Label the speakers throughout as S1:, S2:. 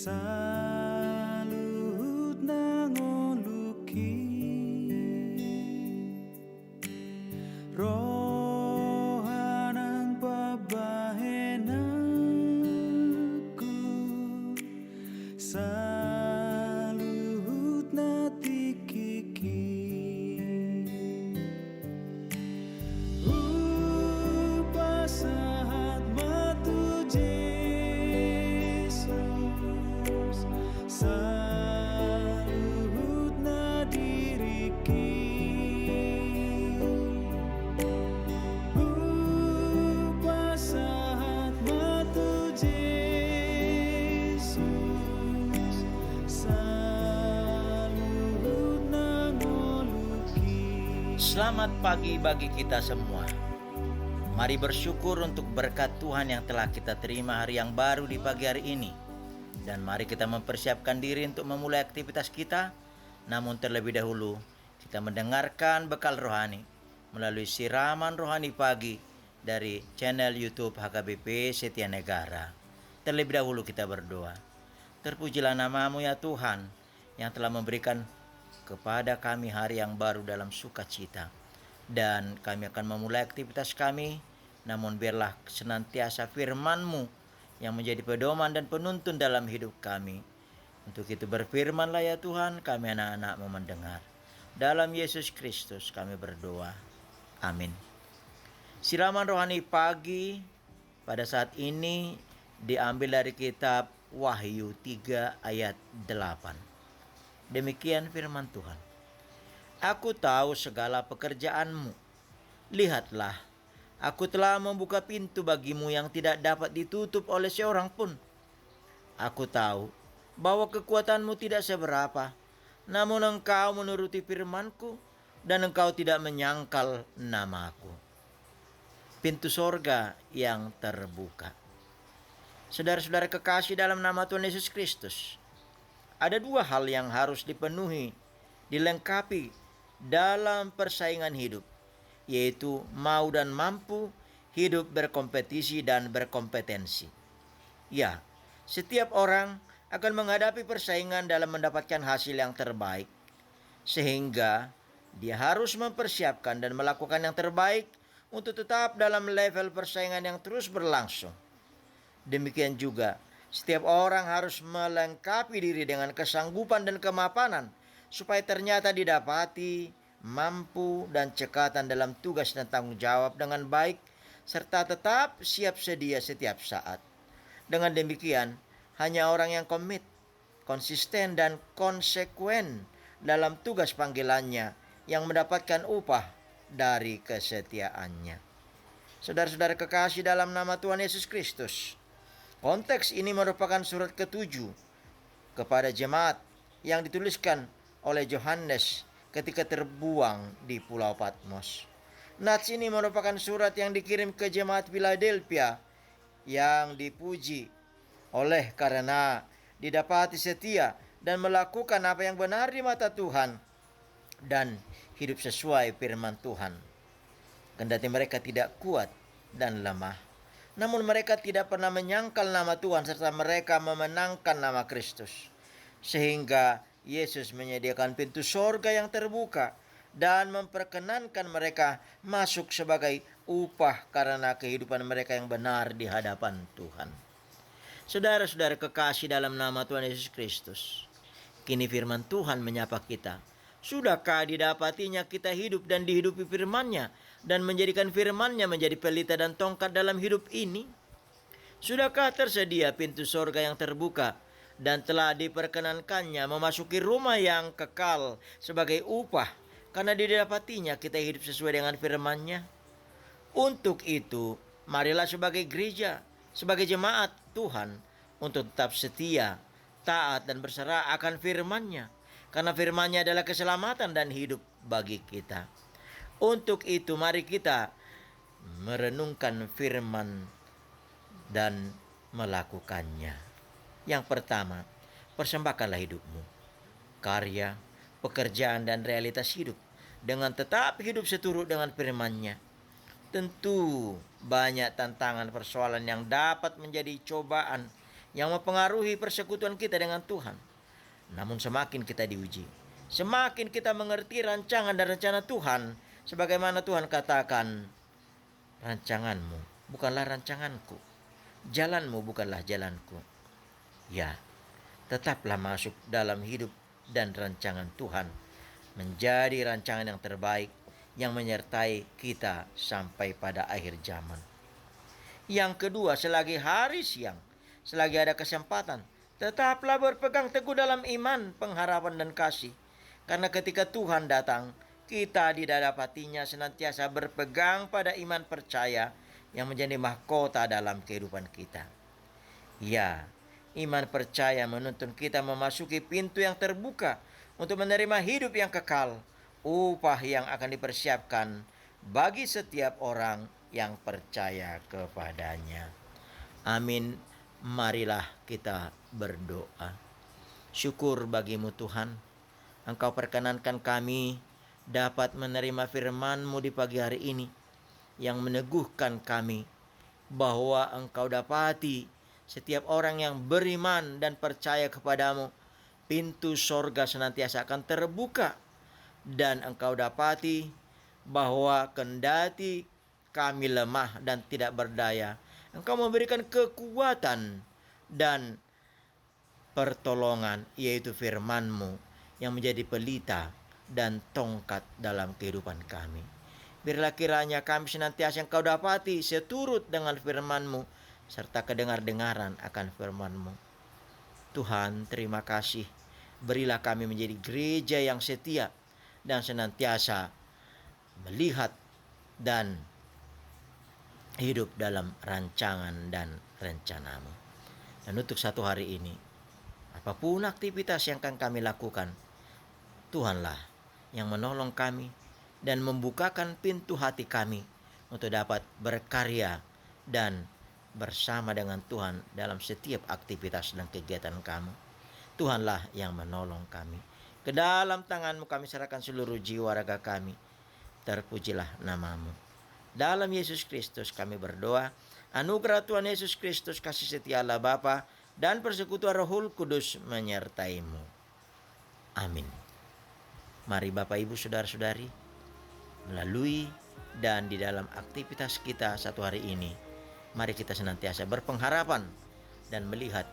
S1: Saluhut nangoluki rohanang pabahenakku, saluhut natikiki upasahat matu Jesus, saluhut nadiriki upasahat matu Jesus, saluhut nangoluki.
S2: Selamat pagi bagi kita semua. Mari bersyukur untuk berkat Tuhan yang telah kita terima hari yang baru di pagi hari ini. Dan mari kita mempersiapkan diri untuk memulai aktivitas kita. Namun terlebih dahulu kita mendengarkan bekal rohani melalui siraman rohani pagi dari channel YouTube HKBP Setia Negara. Terlebih dahulu kita berdoa. Terpujilah namamu ya Tuhan yang telah memberikan kepada kami hari yang baru dalam sukacita. Dan kami akan memulai aktivitas kami, namun biarlah senantiasa firman-Mu yang menjadi pedoman dan penuntun dalam hidup kami. Untuk itu berfirmanlah ya Tuhan, kami anak-anak-Mu mendengar. Dalam Yesus Kristus kami berdoa. Amin. Siraman rohani pagi pada saat ini diambil dari kitab Wahyu 3 ayat 8. Demikian firman Tuhan. Aku tahu segala pekerjaanmu. Lihatlah, aku telah membuka pintu bagimu yang tidak dapat ditutup oleh seorang pun. Aku tahu bahwa kekuatanmu tidak seberapa, namun engkau menuruti firmanku dan engkau tidak menyangkal namaku. Pintu sorga yang terbuka. Saudara-saudara kekasih dalam nama Tuhan Yesus Kristus, ada dua hal yang harus dipenuhi, dilengkapi dalam persaingan hidup, yaitu mau dan mampu, hidup berkompetisi dan berkompetensi. Ya, setiap orang akan menghadapi persaingan dalam mendapatkan hasil yang terbaik, sehingga dia harus mempersiapkan dan melakukan yang terbaik untuk tetap dalam level persaingan yang terus berlangsung. Demikian juga, setiap orang harus melengkapi diri dengan kesanggupan dan kemapanan supaya ternyata didapati, mampu, dan cekatan dalam tugas dan tanggung jawab dengan baik, serta tetap siap sedia setiap saat. Dengan demikian, hanya orang yang komit, konsisten, dan konsekuen dalam tugas panggilannya yang mendapatkan upah dari kesetiaannya. Saudara-saudara kekasih dalam nama Tuhan Yesus Kristus, konteks ini merupakan surat ke-7 kepada jemaat yang dituliskan oleh Yohanes ketika terbuang di Pulau Patmos. Nats ini merupakan surat yang dikirim ke jemaat Philadelphia yang dipuji oleh karena didapati setia dan melakukan apa yang benar di mata Tuhan dan hidup sesuai firman Tuhan. Kendati mereka tidak kuat dan lemah, namun mereka tidak pernah menyangkal nama Tuhan serta mereka memenangkan nama Kristus. Sehingga Yesus menyediakan pintu sorga yang terbuka dan memperkenankan mereka masuk sebagai upah karena kehidupan mereka yang benar di hadapan Tuhan. Saudara-saudara kekasih dalam nama Tuhan Yesus Kristus, kini firman Tuhan menyapa kita. Sudahkah didapatinya kita hidup dan dihidupi firman-Nya dan menjadikan firman-Nya menjadi pelita dan tongkat dalam hidup ini? Sudahkah tersedia pintu sorga yang terbuka dan telah diperkenankannya memasuki rumah yang kekal sebagai upah karena didapatinya kita hidup sesuai dengan firman-Nya? Untuk itu, marilah sebagai gereja, sebagai jemaat Tuhan, untuk tetap setia, taat, dan berserah akan firman-Nya, karena firman-Nya adalah keselamatan dan hidup bagi kita. Untuk itu, mari kita merenungkan firman dan melakukannya. Yang pertama, persembahkanlah hidupmu, karya, pekerjaan, dan realitas hidup dengan tetap hidup seturut dengan firman-Nya. Tentu banyak tantangan persoalan yang dapat menjadi cobaan yang mempengaruhi persekutuan kita dengan Tuhan. Namun semakin kita diuji, semakin kita mengerti rancangan dan rencana Tuhan, sebagaimana Tuhan katakan, rancanganmu bukanlah rancanganku, jalanmu bukanlah jalanku. Ya, tetaplah masuk dalam hidup dan rancangan Tuhan, menjadi rancangan yang terbaik yang menyertai kita sampai pada akhir zaman. Yang kedua, selagi hari siang, selagi ada kesempatan, tetaplah berpegang teguh dalam iman, pengharapan, dan kasih. Karena ketika Tuhan datang, kita tidak dapatinya senantiasa berpegang pada iman percaya yang menjadi mahkota dalam kehidupan kita. Ya, iman percaya menuntun kita memasuki pintu yang terbuka untuk menerima hidup yang kekal, upah yang akan dipersiapkan bagi setiap orang yang percaya kepadanya. Amin. Marilah kita berdoa. Syukur bagimu Tuhan, Engkau perkenankan kami dapat menerima firman-Mu di pagi hari ini, yang meneguhkan kami bahwa Engkau dapati setiap orang yang beriman dan percaya kepadamu, pintu sorga senantiasa akan terbuka. Dan Engkau dapati bahwa kendati kami lemah dan tidak berdaya, Engkau memberikan kekuatan dan pertolongan, yaitu firman-Mu yang menjadi pelita dan tongkat dalam kehidupan kami. Biarlah kiranya kami senantiasa Engkau dapati seturut dengan firman-Mu, serta kedengar-dengaran akan firman-Mu. Tuhan, terima kasih. Berilah kami menjadi gereja yang setia dan senantiasa melihat dan hidup dalam rancangan dan rencana-Mu. Dan untuk satu hari ini, apapun aktivitas yang akan kami lakukan, Tuhanlah yang menolong kami dan membukakan pintu hati kami untuk dapat berkarya dan bersama dengan Tuhan dalam setiap aktivitas dan kegiatan kami. Tuhanlah yang menolong kami. Ke dalam tangan-Mu kami serahkan seluruh jiwa raga kami. Terpujilah nama-Mu. Dalam Yesus Kristus kami berdoa. Anugerah Tuhan Yesus Kristus, kasih setia Allah Bapa, dan persekutuan Roh Kudus menyertai-Mu. Amin. Mari Bapak Ibu Saudara-saudari, melalui dan di dalam aktivitas kita satu hari ini, mari kita senantiasa berpengharapan dan melihat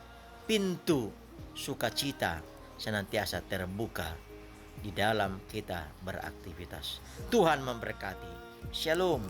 S2: pintu sukacita senantiasa terbuka di dalam kita beraktivitas. Tuhan memberkati. Shalom.